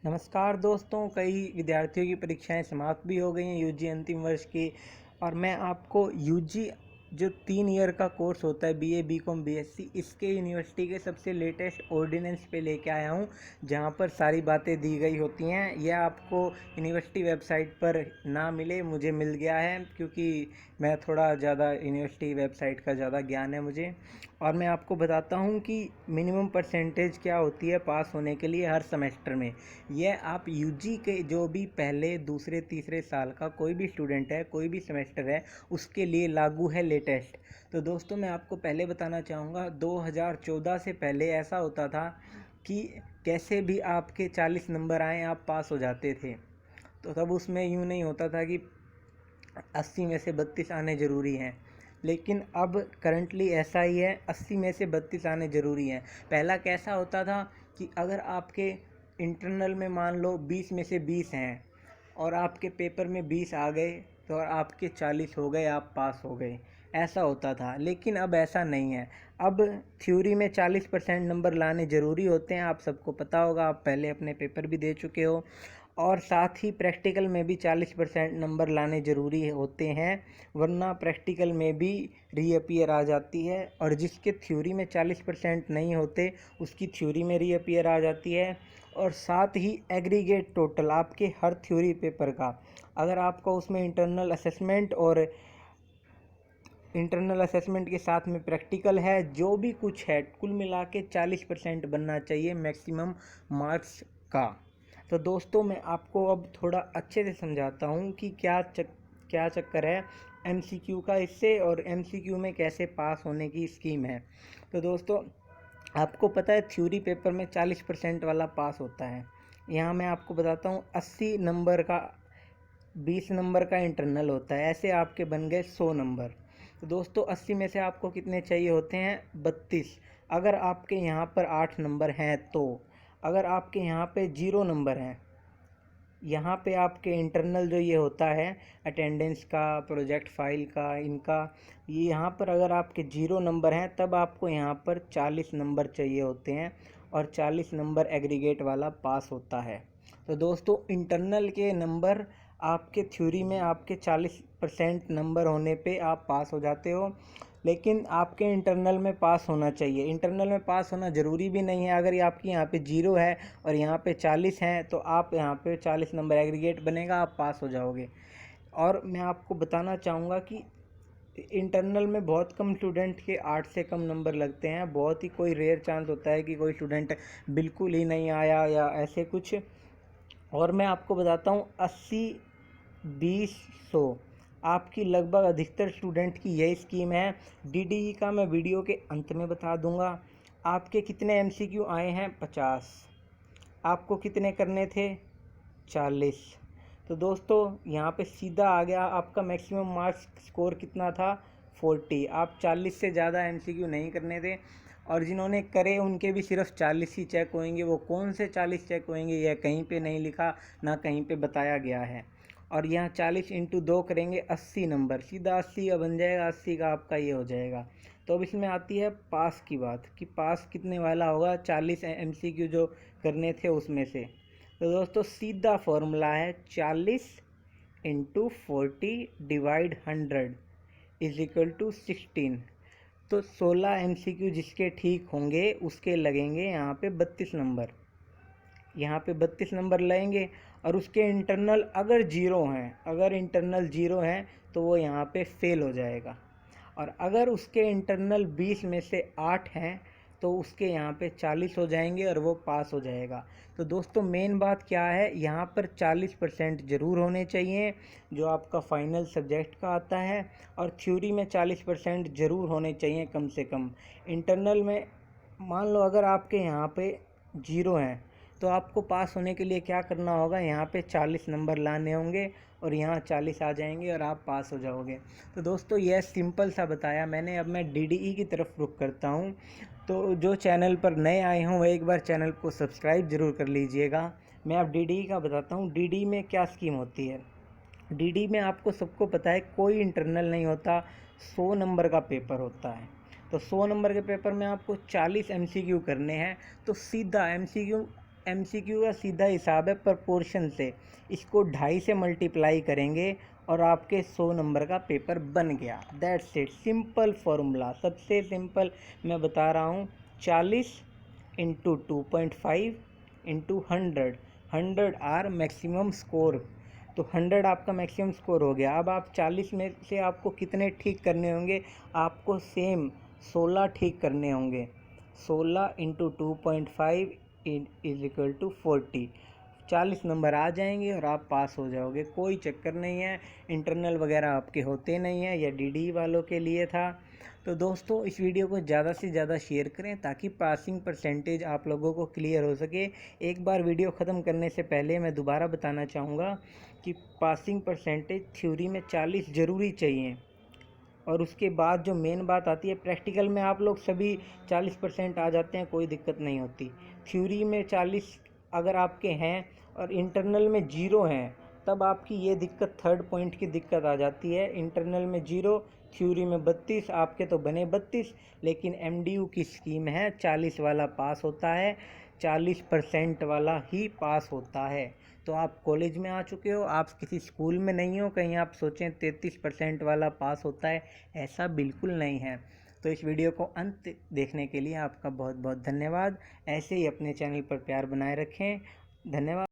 नमस्कार दोस्तों, कई विद्यार्थियों की परीक्षाएं समाप्त भी हो गई हैं यूजी अंतिम वर्ष की। और मैं आपको यूजी जो 3 ईयर का कोर्स होता है बीए बीकॉम बीएससी, इसके यूनिवर्सिटी के सबसे लेटेस्ट ऑर्डिनेंस पे लेके आया हूँ, जहाँ पर सारी बातें दी गई होती हैं। यह आपको यूनिवर्सिटी वेबसाइट पर ना मिले, मुझे मिल गया है, क्योंकि मैं थोड़ा ज़्यादा यूनिवर्सिटी वेबसाइट का ज़्यादा ज्ञान है मुझे। और मैं आपको बताता हूँ कि मिनिमम परसेंटेज क्या होती है पास होने के लिए हर सेमेस्टर में। यह आप यूजी के जो भी पहले दूसरे तीसरे साल का कोई भी स्टूडेंट है, कोई भी सेमेस्टर है, उसके लिए लागू है लेटेस्ट। तो दोस्तों, मैं आपको पहले बताना चाहूँगा, 2014 से पहले ऐसा होता था कि कैसे भी आपके 40 नंबर आए आप पास हो जाते थे। तो तब उसमें यूँ नहीं होता था कि 80 में से 32 आने ज़रूरी हैं। लेकिन अब करंटली ऐसा ही है, 80 में से 32 आने ज़रूरी हैं। पहला कैसा होता था कि अगर आपके इंटरनल में मान लो 20 में से 20 हैं और आपके पेपर में 20 आ गए, तो आपके 40 हो गए, आप पास हो गए, ऐसा होता था। लेकिन अब ऐसा नहीं है। अब थ्योरी में 40% नंबर लाने ज़रूरी होते हैं, आप सबको पता होगा, आप पहले अपने पेपर भी दे चुके हो। और साथ ही प्रैक्टिकल में भी 40% नंबर लाने ज़रूरी होते हैं, वरना प्रैक्टिकल में भी रीअपीयर आ जाती है। और जिसके थ्योरी में 40% नहीं होते, उसकी थ्योरी में रीअपीयर आ जाती है। और साथ ही एग्रीगेट टोटल आपके हर थ्योरी पेपर का, अगर आपका उसमें इंटरनल असेसमेंट के साथ में प्रैक्टिकल है, जो भी कुछ है, कुल मिला के 40% बनना चाहिए मैक्सिमम मार्क्स का। तो दोस्तों, मैं आपको अब थोड़ा अच्छे से समझाता हूँ कि क्या चक्कर है एमसीक्यू का इससे, और एमसीक्यू में कैसे पास होने की स्कीम है। तो दोस्तों, आपको पता है थ्योरी पेपर में 40% वाला पास होता है। यहाँ मैं आपको बताता हूँ, 80 नंबर का 20 नंबर का इंटरनल होता है, ऐसे आपके बन गए 100 नंबर। तो दोस्तों, 80 में से आपको कितने चाहिए होते हैं? 32। अगर आपके यहाँ पर 8 नंबर हैं तो, अगर आपके यहाँ पे 0 नंबर हैं, यहाँ पे आपके इंटरनल जो ये होता है अटेंडेंस का, प्रोजेक्ट फाइल का, इनका, ये यहाँ पर अगर आपके 0 नंबर हैं, तब आपको यहाँ पर 40 नंबर चाहिए होते हैं, और 40 नंबर एग्रीगेट वाला पास होता है। तो दोस्तों, इंटरनल के नंबर आपके थ्योरी में आपके 40% नंबर होने पे आप पास हो जाते हो। लेकिन आपके इंटरनल में पास होना चाहिए, इंटरनल में पास होना ज़रूरी भी नहीं है। अगर ये आपकी यहाँ पे 0 है और यहाँ पे 40 हैं, तो आप यहाँ पे 40 नंबर एग्रीगेट बनेगा, आप पास हो जाओगे। और मैं आपको बताना चाहूँगा कि इंटरनल में बहुत कम स्टूडेंट के 8 से कम नंबर लगते हैं। बहुत ही कोई रेयर चांस होता है कि कोई स्टूडेंट बिल्कुल ही नहीं आया या ऐसे कुछ। और मैं आपको बताता हूँ, 80 20 100 आपकी लगभग अधिकतर स्टूडेंट की यही स्कीम है। डीडीई का मैं वीडियो के अंत में बता दूंगा। आपके कितने एमसीक्यू आए हैं? 50। आपको कितने करने थे? 40। तो दोस्तों, यहाँ पे सीधा आ गया आपका मैक्सिमम मार्क्स स्कोर कितना था? 40। आप 40 से ज़्यादा एमसीक्यू नहीं करने थे। और जिन्होंने करे उनके भी सिर्फ 40 ही चेक होंगे। वो कौन से 40 चेक होंगे, यह कहीं पे नहीं लिखा, ना कहीं पे बताया गया है। और यहाँ 40 इंटू 2 करेंगे, 80 नंबर, सीधा 80 का बन जाएगा, 80 का आपका ये हो जाएगा। तो अब इसमें आती है पास की बात, कि पास कितने वाला होगा 40 एमसीक्यू जो करने थे उसमें से। तो दोस्तों, सीधा फॉर्मूला है 40 into 40 divide 100 is equal to 16। तो 16 एमसीक्यू जिसके ठीक होंगे उसके लगेंगे यहाँ पे 32 नंबर, यहाँ पे 32 नंबर लगेंगे। और उसके इंटरनल अगर ज़ीरो हैं, अगर इंटरनल ज़ीरो हैं, तो वो यहाँ पे फेल हो जाएगा। और अगर उसके इंटरनल 20 में से 8 हैं, तो उसके यहाँ पे 40 हो जाएंगे और वो पास हो जाएगा। तो दोस्तों, मेन बात क्या है, यहाँ पर 40% ज़रूर होने चाहिए जो आपका फाइनल सब्जेक्ट का आता है। और थ्योरी में 40% ज़रूर होने चाहिए कम से कम। इंटरनल में मान लो अगर आपके यहाँ पे 0 हैं, तो आपको पास होने के लिए क्या करना होगा? यहाँ पे 40 नंबर लाने होंगे और यहाँ 40 आ जाएंगे और आप पास हो जाओगे। तो दोस्तों, यह सिंपल सा बताया मैंने। अब मैं डीडीई की तरफ रुख करता हूँ। तो जो चैनल पर नए आए हों, वह एक बार चैनल को सब्सक्राइब ज़रूर कर लीजिएगा। मैं अब डीडीई का बताता हूँ, डीडीई में क्या स्कीम होती है। डीडी में आपको सबको पता है कोई इंटरनल नहीं होता, 100 नंबर का पेपर होता है। तो 100 नंबर के पेपर में आपको 40 एमसीक्यू करने हैं। तो सीधा एमसीक्यू MCQ का सीधा हिसाब है प्रपोर्शन से, इसको 2.5 से मल्टीप्लाई करेंगे और आपके 100 नंबर का पेपर बन गया। दैट्स इट, सिंपल फॉर्मूला, सबसे सिंपल मैं बता रहा हूँ। 40 into 2.5 into 100, 100 are maximum score, तो 100 आपका मैक्सिमम स्कोर हो गया। अब आप 40 में से आपको कितने ठीक करने होंगे, आपको सेम 16 ठीक करने होंगे। 16 into 2.5 is equal to 40, 40 number आ जाएंगे और आप पास हो जाओगे। कोई चक्कर नहीं है, इंटरनल वगैरह आपके होते नहीं हैं, या DD वालों के लिए था। तो दोस्तों इस वीडियो को ज़्यादा से ज़्यादा शेयर करें ताकि पासिंग परसेंटेज आप लोगों को क्लियर हो सके। एक बार वीडियो ख़त्म करने से पहले मैं दोबारा बताना चाहूँगा कि पासिंग परसेंटेज थ्योरी में 40 ज़रूरी चाहिए, और उसके बाद जो मेन बात आती है प्रैक्टिकल में आप लोग सभी 40% आ जाते हैं, कोई दिक्कत नहीं होती। थ्योरी में 40 अगर आपके हैं और इंटरनल में 0 हैं, तब आपकी ये दिक्कत, थर्ड पॉइंट की दिक्कत आ जाती है। इंटरनल में 0, थ्योरी में 32, आपके तो बने 32, लेकिन MDU की स्कीम है 40 वाला पास होता है, 40% वाला ही पास होता है। तो आप कॉलेज में आ चुके हो, आप किसी स्कूल में नहीं हो कहीं आप सोचें 33% वाला पास होता है, ऐसा बिल्कुल नहीं है। तो इस वीडियो को अंत देखने के लिए आपका बहुत बहुत धन्यवाद। ऐसे ही अपने चैनल पर प्यार बनाए रखें। धन्यवाद।